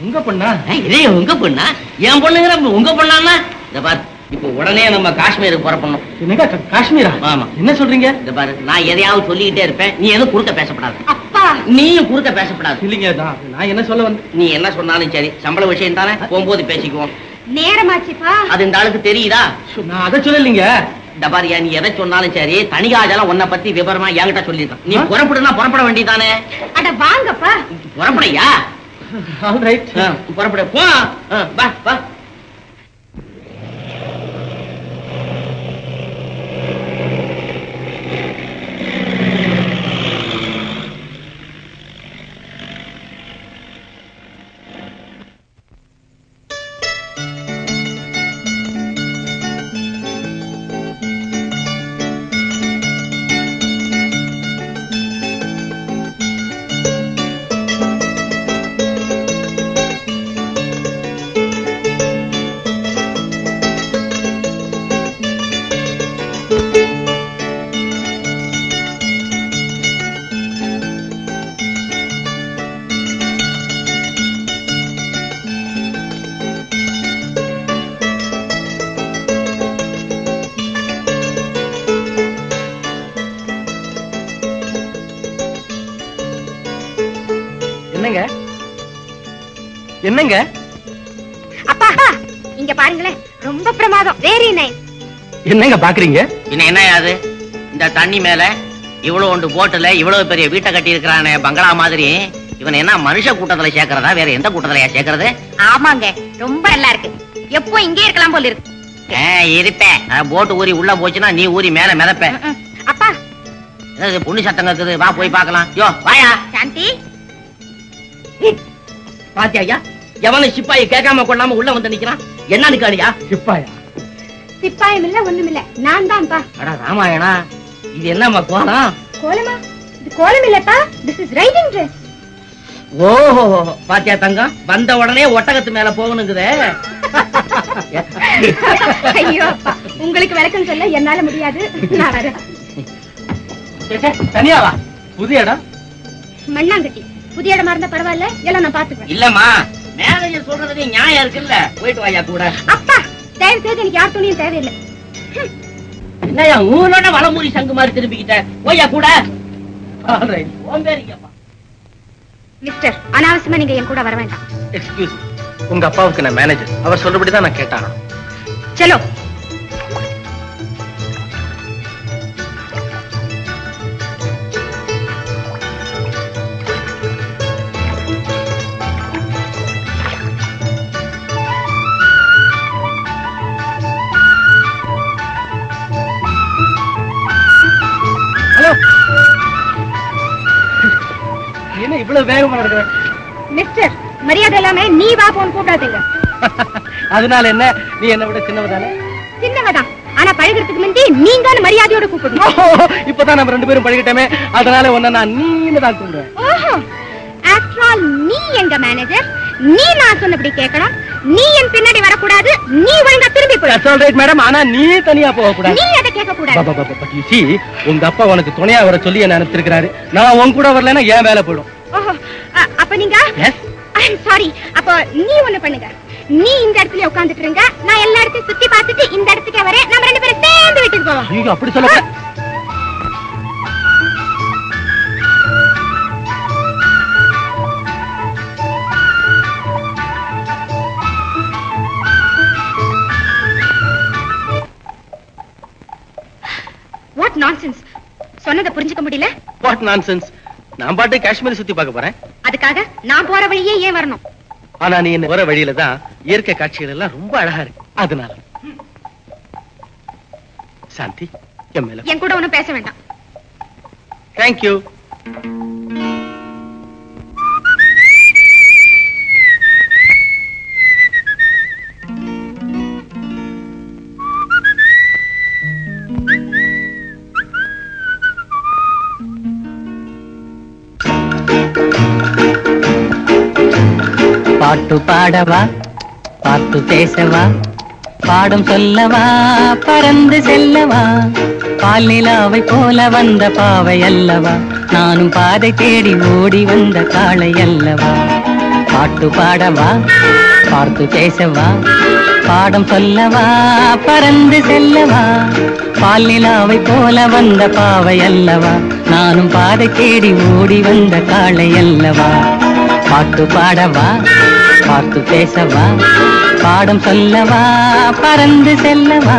[SPEAKER 1] உங்க பொண்ணா?
[SPEAKER 3] இதே உங்க பொண்ணா? என் பொண்ணுங்கிற உங்க பொண்ணாமா? இந்த பாரு, இப்ப உடனே நம்ம காஷ்மீருக்கு புறப்படணும்.
[SPEAKER 1] என்னங்க காஷ்மீரா?
[SPEAKER 3] ஆமா.
[SPEAKER 1] என்ன சொல்றீங்க?
[SPEAKER 3] இந்த பாரு, நான் எதையாவது சொல்லிக்கிட்டே இருப்பேன், நீ எதுவும் குறுக்க பேசப்படாது.
[SPEAKER 2] அப்பா,
[SPEAKER 3] நீயும் குறுக்க பேசப்படாது.
[SPEAKER 1] இல்லைங்க, நான் என்ன சொல்ல வந்து?
[SPEAKER 3] நீ என்ன சொன்னாலும் சரி, சம்பள விஷயம் தானே, போகும்போது பேசிக்குவோம்.
[SPEAKER 2] நேரமாச்சுப்பா.
[SPEAKER 3] அது இந்த ஆளுக்கு தெரியுதா?
[SPEAKER 1] நான் அதை சொல்லலைங்க.
[SPEAKER 3] இந்த பாரியா, நீ எதை சொன்னாலும் சரி, தனிகாஜெல்லாம் உன்னை பத்தி விவரமா என்கிட்ட சொல்லிருக்கான். நீ புறப்படுனா புறப்பட வேண்டியதானே?
[SPEAKER 2] அட வாங்கப்பா.
[SPEAKER 3] புறப்படையா?
[SPEAKER 1] All right.
[SPEAKER 3] புறப்பட போ. வா வா.
[SPEAKER 1] என்னங்க என்னங்க?
[SPEAKER 2] அப்பா இங்க பாருங்களேன், ரொம்ப பிரமாதம். Very nice.
[SPEAKER 1] என்னங்க பாக்குறீங்க?
[SPEAKER 3] இன்னும் என்ன யாது? இந்த தண்ணி மேல இவ்வளவு ஒன்று போட்டுல இவ்வளவு பெரிய வீட்டை கட்டி இருக்கிறானே பங்களா மாதிரி, இவன் என்ன மனுஷ கூட்டத்துல சேர்க்கறதா வேற எந்த கூட்டத்திலயா சேர்க்கறது?
[SPEAKER 2] ஆமாங்க, ரொம்ப நல்லா இருக்கு. எப்போ இங்கே இருக்கலாம் போல இருக்கு.
[SPEAKER 3] இருப்பேன். போட்டு ஊறி உள்ள போச்சுன்னா நீ ஊறி மேல மிதப்ப.
[SPEAKER 2] அப்பா,
[SPEAKER 3] பொண்ணு சத்தம் கேக்குது, வா போய் பார்க்கலாம். யோ வாயா.
[SPEAKER 2] சாந்தி,
[SPEAKER 3] பாத்தியா, எவனு சிப்பாயை கேட்காம கொள்ளாம உள்ள வந்து நிக்கிறான். என்னன்னு காணியா?
[SPEAKER 1] சிப்பாயா?
[SPEAKER 2] சிப்பாயம் இல்ல, ஒண்ணும் இல்ல, நான் தான்ப்பா.
[SPEAKER 3] அடா ராமாயணா, இது என்னம்மா கோலம்?
[SPEAKER 2] கோலமா? இது கோலம் இல்லப்பா, திஸ் இஸ் ரைடிங் ட்ரெஸ்.
[SPEAKER 3] ஓஹோ, பாத்தியா தங்கம், வந்த உடனே ஒட்டகத்து மேல போகணுங்குதே.
[SPEAKER 2] ஐயோ அப்பா, உங்களுக்கு விளக்கம் சொல்ல என்னால முடியாது, நான் வரேன்.
[SPEAKER 1] தனியாவா? புதிய இடம்?
[SPEAKER 2] மண்ணாங்கட்டி. புதிய இடமா இருந்தா பரவாயில்ல, எல்லாம் நான் பாத்துக்கிறேன்.
[SPEAKER 3] இல்லம்மா, மேனேஜர் சொல்றது நியாயம் இருக்குல்ல, போயிட்டு வாயா கூட.
[SPEAKER 2] அப்பா, தயவு செய்து எனக்கு யார் துணியும் தேவையில்லை.
[SPEAKER 3] என்னையா ஊனோட வளமூரி சங்கு மாதிரி திரும்பிக்கிட்ட, போயா கூட.
[SPEAKER 1] All right.
[SPEAKER 3] ஓம் பேரிங்கப்பா.
[SPEAKER 2] மிஸ்டர், அனாவசியமா நீங்க என் கூட வர வேண்டாம்.
[SPEAKER 1] எக்ஸ்கியூஸ். உங்க அப்பாவுக்கு நான் மேனேஜர். அவர் சொல்றபடிதான் நான் கேட்டாங்க.
[SPEAKER 2] चलो
[SPEAKER 1] ஹலோ, என்ன இவ்வளவு வேகமா நடக்கிற?
[SPEAKER 2] மிஸ்டர் மரியாதை இல்லாம நீ வா போன் கூப்பிடாதீங்க.
[SPEAKER 1] அதனால என்ன, நீ என்ன விட சின்னவதானே?
[SPEAKER 2] சின்னவதான், ஆனா பழகிறதுக்கு முந்தி நீங்க மரியாதையோட கூப்பிடணும்.
[SPEAKER 1] இப்பதான் நம்ம 2 பேரும் பழகிட்டோமே, அதனால உன்னை நான் நீன்னு தான் கூப்பிடுவேன்.
[SPEAKER 2] ஓஹோ, ஆஃப்டர் ஆல் நீ எங்க மேனேஜர், நீ நான் சொன்னபடி கேட்கணும். நீ என் பின்னாடி வரக்கூடாது, நீ ஒழுங்கா திரும்பி போய்.
[SPEAKER 1] That's all right, madam. ஆனா நீ தனியா போக கூடாது.
[SPEAKER 2] நீ அதை கேட்க கூடாது.
[SPEAKER 1] But you see, உங்க அப்பா உனக்கு துணையா வர சொல்லி என்ன அனுப்பிச்சிருக்காரு. நான் உன் கூட வரலன்னா ஏன் வேலை போயிடும்.
[SPEAKER 2] ஓஹோ, அப்ப நீங்க
[SPEAKER 1] Yes.
[SPEAKER 2] I'm sorry. அப்ப நீ ஒண்ணு பண்ணுங்க, நீ இந்த இடத்துல உட்கார்ந்துட்டு இருங்க, நான் எல்லா இடத்தையும் சுத்தி பார்த்துட்டு இந்த இடத்துக்கே வரேன். நம்ம 2 பேரும் சேர்ந்து வீட்டுக்கு போவோம்.
[SPEAKER 1] நீங்க அப்படி சொல்ல.
[SPEAKER 2] What nonsense. சொன்னதை புரிஞ்சுக்க முடியல.
[SPEAKER 1] What nonsense. நான் பாட்டு காஷ்மீர் சுத்தி பார்க்க போறேன்.
[SPEAKER 2] அதுக்காக நான் போற வழியே ஏன் வரணும்?
[SPEAKER 1] ஆனா நீ என்ன வர வழியில தான் இயற்கை காட்சிகள் எல்லாம் ரொம்ப அழகா இருக்கு. அதனால சாந்தி, என் மேல
[SPEAKER 2] என் கூட ஒண்ணும் பேச வேண்டாம்.
[SPEAKER 1] Thank you.
[SPEAKER 3] பாட்டு பாடவா, பாட்டு பேசவா, பாடம் சொல்லவா, பறந்து செல்லவா, பால் நிலாவை போல வந்த பாவை அல்லவா, நானும் பாதை தேடி ஓடி வந்த காளை அல்லவா. பாட்டு பாடவா, பாட்டு பேசவா, பாடம் சொல்லவா, பறந்து செல்லவா, பால் நிலாவை போல வந்த பாவை அல்லவா, நானும் பாதை தேடி ஓடி வந்த காளை அல்லவா. பாட்டு பாடவா, பாட்டு பேசவா, பாடம் சொல்லவா, பறந்து செல்லவா.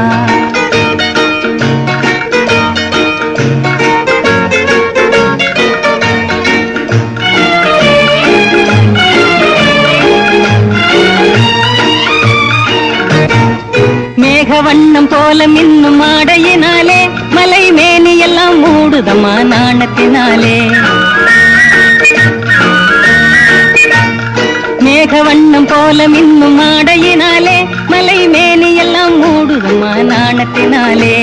[SPEAKER 3] மேக வண்ணம் போல மின்னும் ஆடையினாலே மலை மேனி எல்லாம் மூடுதம்மா நாணத்தினாலே. மேக வண்ணம் போல மின்னும் ஆடையினாலே மலை மேனி எல்லாம் மூடுதம்மா நாணத்தினாலே.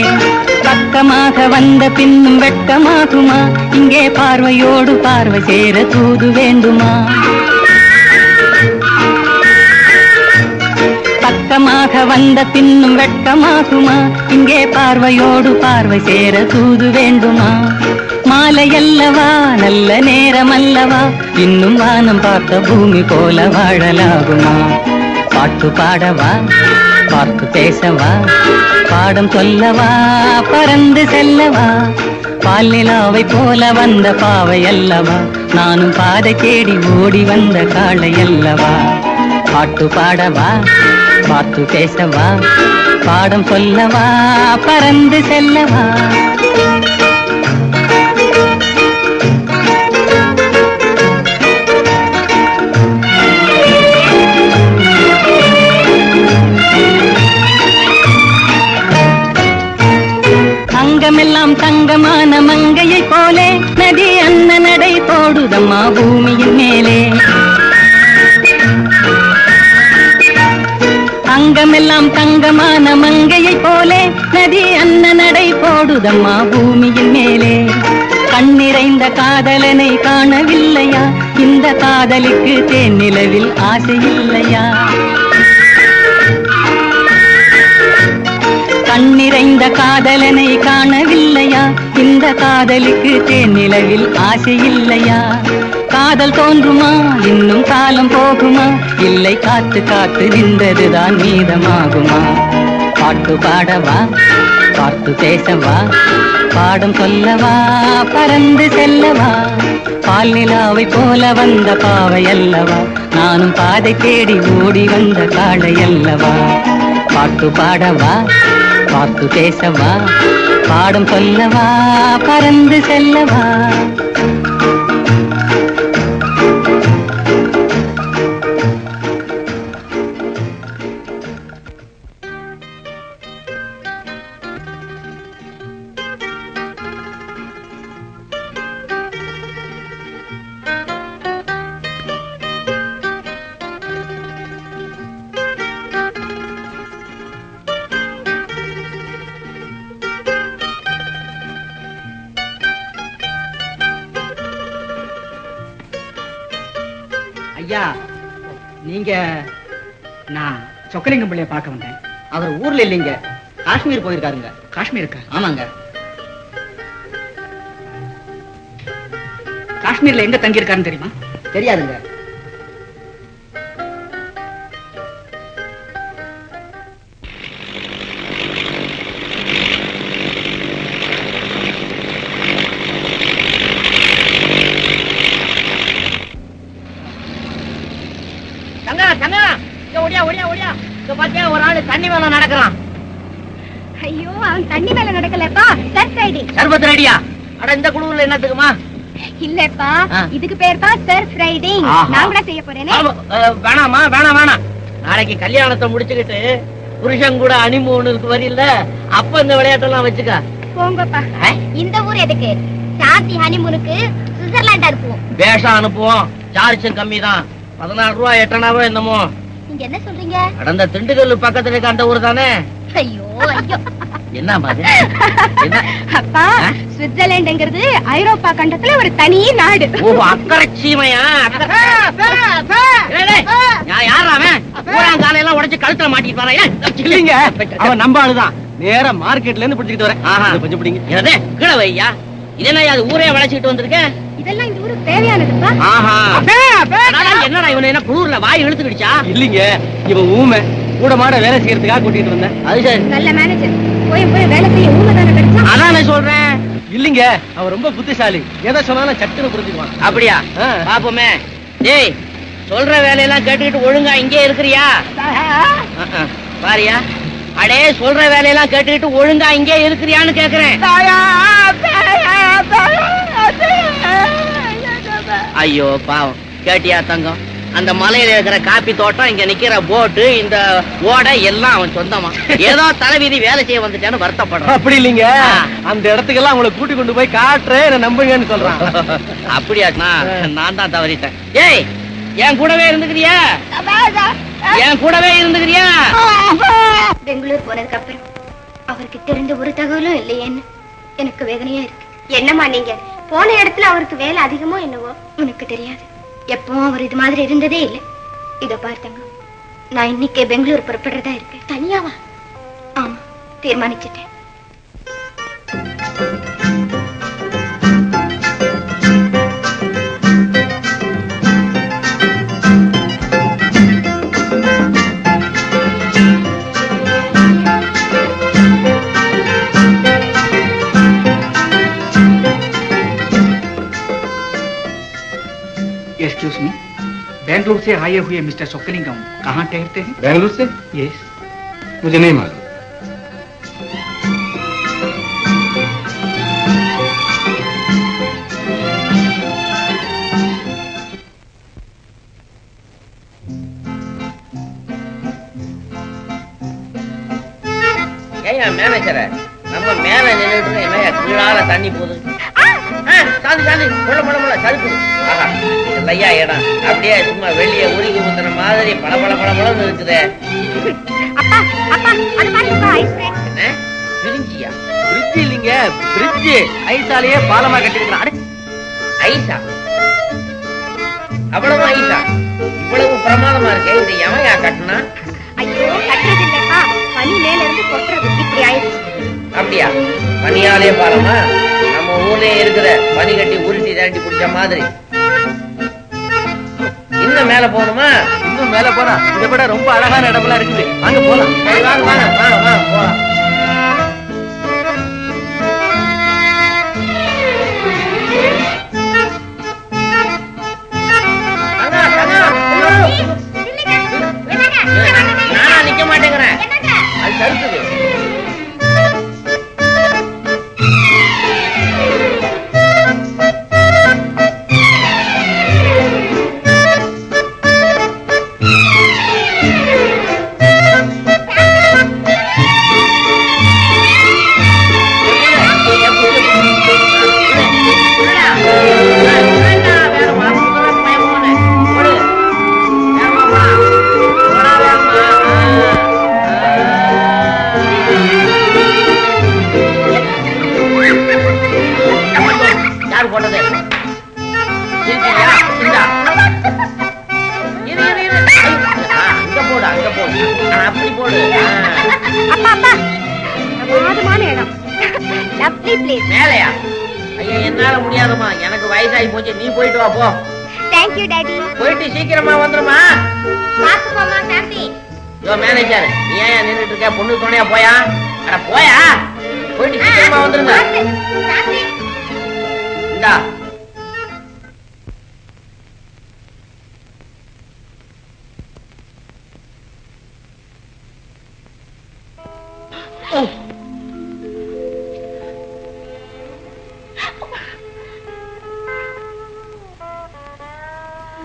[SPEAKER 3] பக்கமாக வந்த பின்னும் வெட்கமாகுமா, இங்கே பார்வையோடு பார்வை சேர தூது வேண்டுமா. பக்கமாக வந்த பின்னும் வெட்கமாகுமா, இங்கே பார்வையோடு பார்வை சேர தூது வேண்டுமா. மாலை அல்லவா, நல்ல நேரம் அல்லவா, இன்னும் வானம் பார்த்த பூமி போல வாழலாகுமா. பாட்டு பாடவா, பாட்டு பேசவா, பாடம் சொல்லவா, பறந்து செல்லவா, பால் நிலாவை போல வந்த பாவை அல்லவா, நானும் பாதை தேடி ஓடி வந்த காளை அல்லவா. பாட்டு பாடவா, பாட்டு பேசவா, பாடம் சொல்லவா, பறந்து செல்லவா. அங்கமெல்லாம் தங்கமான மங்கையை போலே நதி அன்ன நடை போடுதம்மா பூமியின் மேலே. அங்கமெல்லாம் தங்கமான மங்கையை போலே நதி அன்ன நடை போடுதம்மா பூமியின் மேலே. கண்ணிறைந்த காதலனை காணவில்லையா, இந்த காதலுக்கு தேன் நிலவில் ஆசை இல்லையா. கண்ணிறைந்த காதலனை காணவில்லையா, இந்த காதலுக்கு தேன் நிலவில் ஆசை இல்லையா. காதல் தோன்றுமா, இன்னும் காலம் போகுமா, இல்லை காத்து காத்து நின்றதுதான் மீதமாகுமா. பாட்டு பாடவா, பாட்டு பேசவா,
[SPEAKER 6] பாடம் சொல்லவா பறந்து செல்லவா பால் நிலாவை போல வந்த பாவை அல்லவா நானும் பாதை தேடி ஓடி வந்த காளை அல்லவா பாட்டு பாடவா பாட்டு பேசவா பாடம் சொல்லவா பறந்து செல்லவா
[SPEAKER 5] ஐயா, நீங்க நான் சொக்கலிங்கம் பிள்ளைய பார்க்க வந்தேன்.
[SPEAKER 3] அவர் ஊர்ல இல்லைங்க, காஷ்மீர் போயிருக்காருங்க.
[SPEAKER 5] காஷ்மீருக்கா?
[SPEAKER 3] ஆமாங்க.
[SPEAKER 5] காஷ்மீர்ல எங்க தங்கி இருக்காருன்னு தெரியுமா?
[SPEAKER 3] தெரியாதுங்க. ஒரு ஆளு தண்ணி மேல நடக்கிறான்.
[SPEAKER 2] ஐயோ, அவன் தண்ணி மேல நடக்கலப்பா, சர்ஃப் ரைடிங்.
[SPEAKER 3] சர்பத் ரெடியா? அட இந்த குழுவுல என்னத்துக்குமா?
[SPEAKER 2] இல்லப்பா, இதுக்கு பேர் தான் சர்ஃப் ரைடிங். நான் கூட செய்ய போறேனே.
[SPEAKER 3] வேணாமா, வேணாம் வேணாம். நாளைக்கு கல்யாணத்தை முடிச்சுக்கிட்டு புருஷன் கூட ஹனிமூனுக்கு வரல, அப்ப இந்த விளையாட்டெல்லாம் வச்சுக்க.
[SPEAKER 2] போங்கப்பா. இந்த ஊர் எதுக்கு? சாந்தி ஹனிமூனுக்கு சுவிட்சர்லாந்து அனுப்புவோம்.
[SPEAKER 3] பேஷா அனுப்புவோம். சார்ஜும் கம்மி தான், 14 ரூபா எட்டனாவோ என்னமோ.
[SPEAKER 2] நீங்க என்ன சொல்றீங்க?
[SPEAKER 3] கடந்த திண்டுக்கல் பக்கத்துல இருக்க அந்த ஊர் தானே?
[SPEAKER 2] ஐயோ ஐயோ,
[SPEAKER 3] என்ன மாதிரி?
[SPEAKER 2] அப்பா, சுவிட்சர்லாந்துங்கிறது ஐரோப்பா கண்டத்துல ஒரு தனி நாடு.
[SPEAKER 3] ஓ, அக்கறை சீமையா? காலையெல்லாம் உடைச்சு கழுத்துல மாட்டிட்டு
[SPEAKER 1] இல்லைங்க, அவன் நம்ம ஆளுதான். நேரா மார்க்கெட்ல இருந்து பிடிச்சிட்டு வரேன். கொஞ்சம் பிடிங்க.
[SPEAKER 3] கீழே வையா. இதென்ன அது ஊரே வளைச்சிட்டு வந்திருக்கேன்.
[SPEAKER 2] இதெல்லாம் இந்த ஊருக்கு தேவையானதுப்பா.
[SPEAKER 3] என்னடா இவன் என்ன குளூர்ல வாய் இழுத்துக்கிடுச்சா?
[SPEAKER 1] இல்லைங்க, இவன் ஊமை கூட மாட வேலை செய்யறதுக்காக கூட்டிட்டு வந்தேன்.
[SPEAKER 3] அது சரி.
[SPEAKER 2] நல்ல மேனேஜர். போய் போய் வேலை செய்ய ஊமை தானே கிடைச்சா?
[SPEAKER 3] அதான் நான் சொல்றேன்.
[SPEAKER 1] இல்லைங்க, அவன் ரொம்ப புத்திசாலி. எதை சொன்னாலும் சட்டுன்னு புரிஞ்சுக்குவான்.
[SPEAKER 3] அப்படியா? பாப்போமே. ஏய், சொல்ற வேலையெல்லாம் கேட்டுக்கிட்டு ஒழுங்கா இங்கே இருக்கிறியா? பாரியா, அடே சொல்ற வேலையெல்லாம் கேட்டுக்கிட்டு ஒழுங்கா இங்கே இருக்கிறியான்னு கேக்குறேன். ஐயோ பாவம், கேட்டியா தங்கம்? அந்த மலையில இருக்கிற காப்பி தோட்டம், இங்க நிக்கிற போட்டு, இந்த ஓடை எல்லாம் அவன் சொந்தமா. ஏதோ தலைவிதி வேலை செய்ய வந்துட்டான்னு வருத்தப்படுறான்.
[SPEAKER 1] அப்படி இல்லைங்க, அந்த இடத்துக்கெல்லாம் உங்களை கூட்டி கொண்டு போய் காட்டுறேன், என்ன நம்புங்கன்னு சொல்றான்.
[SPEAKER 3] அப்படியா? நான் தான் தவறிட்டேன். ஏய், என் கூடவே இருந்துக்கிறியா? என் கூடவே இருந்துக்கிறியா?
[SPEAKER 2] பெங்களூர் போனதுக்கு அப்புறம் அவருக்கு தெரிஞ்ச ஒரு தகவலும் இல்லையேன்னு எனக்கு வேதனையா இருக்கு. என்னம்மா நீங்க? போன இடத்துல அவருக்கு வேலை அதிகமோ என்னவோ உனக்கு தெரியாது. எப்பவும் அவர் இது மாதிரி இருந்ததே இல்லை. இத பார்த்தாங்க, நான் இன்னைக்கே பெங்களூர் புறப்படுறதா இருக்கேன். தனியாவா? ஆமா, தீர்மானிச்சிட்டேன்.
[SPEAKER 5] एक्सक्यूज मी, बेंगलुरु से आए हुए मिस्टर सोकलिंगम कहाँ ठहरते हैं?
[SPEAKER 7] बेंगलुरु से?
[SPEAKER 5] यस।
[SPEAKER 7] मुझे नहीं मालूम।
[SPEAKER 3] ஏன் மேனேஜர நம்ம மேல நின்றுட்டு என்ன கீழால தண்ணி போகுது? சாந்தி சாந்தி, முள்ள முள்ள முள்ள சதுப்பு. ஆஹா, இல்லையா இடம் அப்படியே சும்மா வெளியே உருகி ஊத்துற மாதிரி பல பல பல பழம் இருக்குது.
[SPEAKER 2] அப்பா அப்பா, அது பாருங்க ஐஸ்கிரீம்.
[SPEAKER 3] என்ன பிரிஞ்சியா?
[SPEAKER 1] பிரிட்ஜ் இல்லைங்க, பிரிட்ஜ். ஐசாலேயே பாலமா கட்டிருக்கான்.
[SPEAKER 3] ஐசா? அவ்வளவு ஐசா? இவ்வளவு பிரமாதமா இருக்கே, இது எவையா கட்டினா?
[SPEAKER 2] ஐயோ, கட்டுறது இல்லப்பா, பனி மேல இருந்து கொட்டுறது. இப்படி ஆயிடுச்சு.
[SPEAKER 3] அப்படியா? பனியாலே பாலமா? நம்ம ஊர்லயே இருக்கிற பனி கட்டி உருட்டி தாண்டி குடிச்ச மாதிரி. இன்னும் மேல போகணுமா?
[SPEAKER 1] இன்னும் மேல போனா இதை விட ரொம்ப அழகான இடமெல்லாம் இருக்குது. வாங்க போலாம்.
[SPEAKER 3] வாங்க வாங்க வாங்க வாங்க போலாம்.
[SPEAKER 2] lovely place.
[SPEAKER 3] மேலையா? ஐயா என்னால முடியாதுமா, எனக்கு வயசாகி போச்சு, நீ போயிட்டு வா போ.
[SPEAKER 2] Thank you, Daddy.
[SPEAKER 3] போயிட்டு சீக்கிரமா வந்துருமா.
[SPEAKER 2] பாத்துக்கோமா சாந்தி.
[SPEAKER 3] யோ மேனேஜர், நீ ஏன் நின்றுட்டு இருக்க? பொண்ணு துணையா போயா? அட போயா, போயிட்டு சீக்கிரமா வந்துருங்க. இந்தா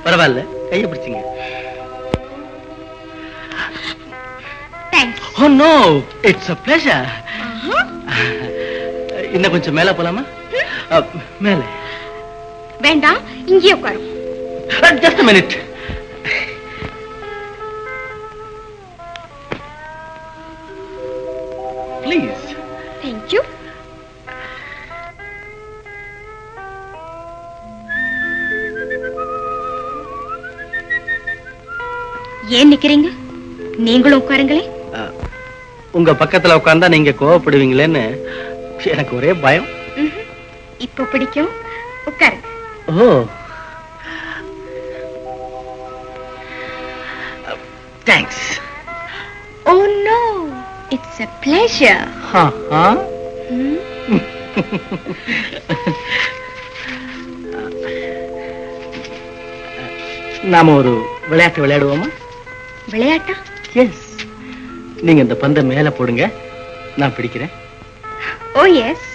[SPEAKER 4] பரவாயில்ல, கையை பிடிச்சிங்க.
[SPEAKER 2] Thanks.
[SPEAKER 4] Oh no, it's a pleasure. இன்னும் கொஞ்சம் மேல போலாமா? மேல
[SPEAKER 2] வேண்டாம், இங்கே உட்காரு.
[SPEAKER 4] Just a minute. Please.
[SPEAKER 2] Thank you. ஏன் நிக்கிறீங்க? நீங்களும் உட்காருங்களே.
[SPEAKER 4] உங்க பக்கத்துல உட்கார்ந்தா நீங்க கோவப்படுவீங்களேன்னு எனக்கு ஒரே பயம்.
[SPEAKER 2] இப்போ பிடிக்கும், உட்காருங்க.
[SPEAKER 4] ஓ, thanks.
[SPEAKER 2] Oh no, it's a pleasure.
[SPEAKER 4] நாம ஒரு விளையாட்டு விளையாடுவோமா?
[SPEAKER 2] விளையாட்டா?
[SPEAKER 4] எஸ். நீங்க இந்த பந்தை மேல போடுங்க, நான் பிடிக்கிறேன்.
[SPEAKER 2] ஓ எஸ்.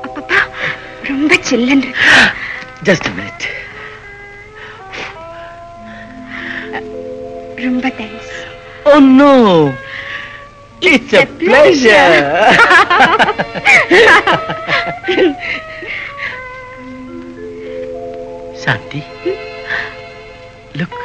[SPEAKER 2] அப்பப்பா, ரொம்ப சில்லுன்னு இருக்கு.
[SPEAKER 4] Just a minute.
[SPEAKER 2] ரொம்ப thanks.
[SPEAKER 4] Oh no, it's a pleasure. Shanti, look.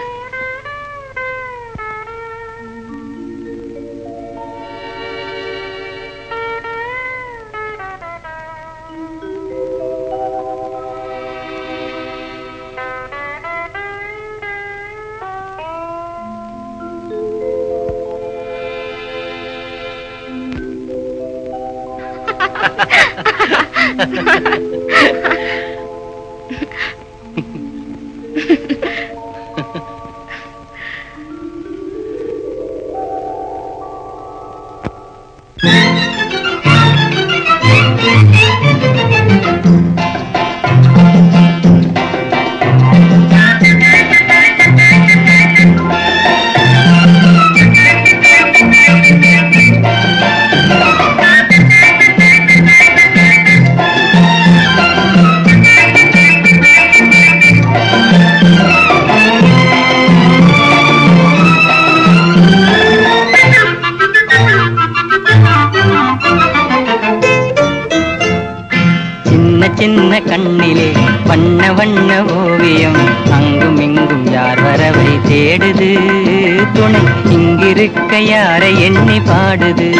[SPEAKER 6] சின்ன கண்ணிலே வண்ண வண்ண ஓவியம், அங்கும் இங்கும் யார் வரவை தேடுது, துணை இங்கிருக்க யாரை எண்ணி பாடுது.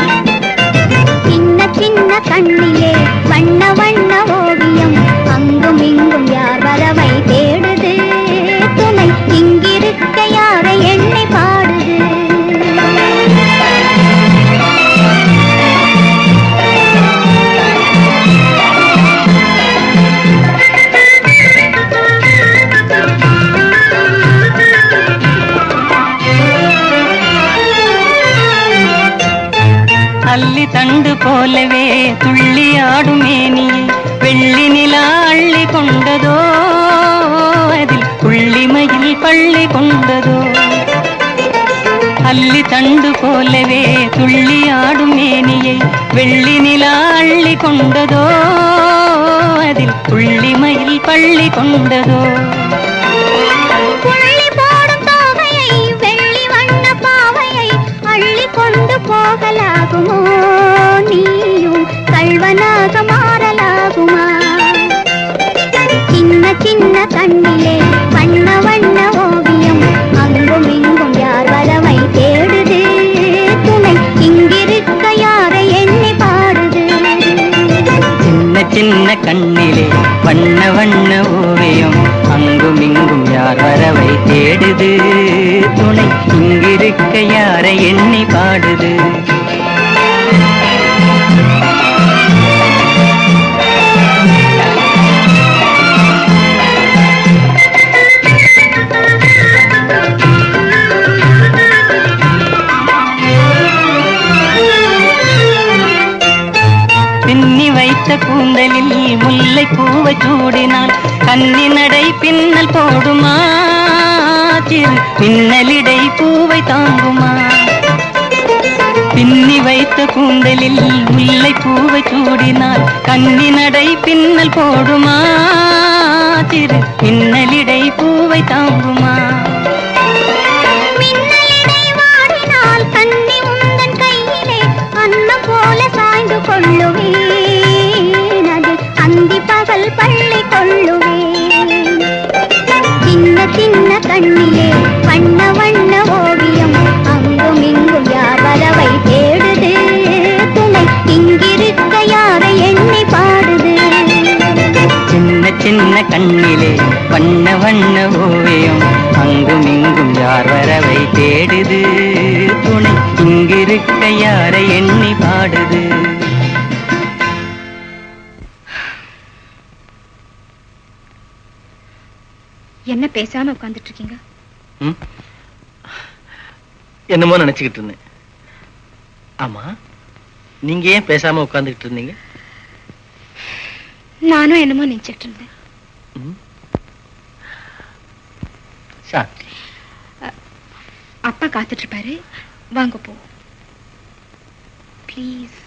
[SPEAKER 2] சின்ன சின்ன கண்ணிலே வண்ண வண்ண ஓவியம், அங்கும் இங்கும் யார் வரவை தேடுது, துணை இங்கிருக்க யாரை எண்ணி பாடுது.
[SPEAKER 6] அல்லி தண்டு போலவே துள்ளி ஆடும் மேனியை வெள்ளி நிலா அள்ளி கொண்டதோ, அதில் புள்ளிமயில் பள்ளி கொண்டதோ. அல்லி தண்டு போலவே துள்ளி ஆடும் மேனியை வெள்ளி நிலா அள்ளி கொண்டதோ, அதில் புள்ளிமயில் பள்ளி கொண்டதோ.
[SPEAKER 2] கொண்டு போகலாகுமோ, நீயும் கள்வனாக மாறலாகுமா? சின்ன சின்ன கண்ணிலே வண்ண வண்ண ஓவியம், அங்கும் இங்கும் யார் வரவை தேடுது, துணை இங்கிருக்க யாரை எண்ணி பாடுது.
[SPEAKER 6] சின்ன சின்ன கண்ணிலே வண்ண வண்ண ஓவியம், அங்கும் இங்கும் யார் வரவை தேடுது, துணை இங்கிருக்க யாரை எண்ணி பாடுது. வைத்த கூந்தலில் முல்லை பூவை சூடினால் கன்னி நடை பின்னல் போடுமா சிறு பின்னலிடை பூவை தாங்குமா பின்னி வைத்த கூந்தலில் முல்லை பூவை சூடினால் கன்னி நடை பின்னல் போடுமா சிறு பின்னலிடை பூவை தாங்குமா
[SPEAKER 2] கொள்ளுவேன் அது அந்தி பகல் பள்ளி கொள்ளுவேன் சின்ன சின்ன கண்ணிலே வண்ண வண்ண ஓவியம் அங்கும் இங்கும் யார் வரவை தேடுது துணை இங்கிருக்க யாரை எண்ணி பாடுது
[SPEAKER 6] சின்ன சின்ன கண்ணிலே வண்ண வண்ண ஓவியம் அங்கும் இங்கும் யார் வரவை தேடுது துணை இங்கிருக்க யாரை எண்ணி பாடுது.
[SPEAKER 2] என்ன பேசாம உட்கார்ந்துட்டு இருக்கீங்க?
[SPEAKER 1] என்னமோ நினைச்சுக்கிட்டு இருந்தேன். ஆமா, நீங்க ஏன் பேசாம உட்கார்ந்துட்டு இருந்தீங்க?
[SPEAKER 2] நானும் என்னமோ நினைச்சிட்டு இருந்தேன்.
[SPEAKER 1] சாந்தி,
[SPEAKER 2] அப்பா காத்துட்டு இருப்பாரு, வாங்க போ ப்ளீஸ்.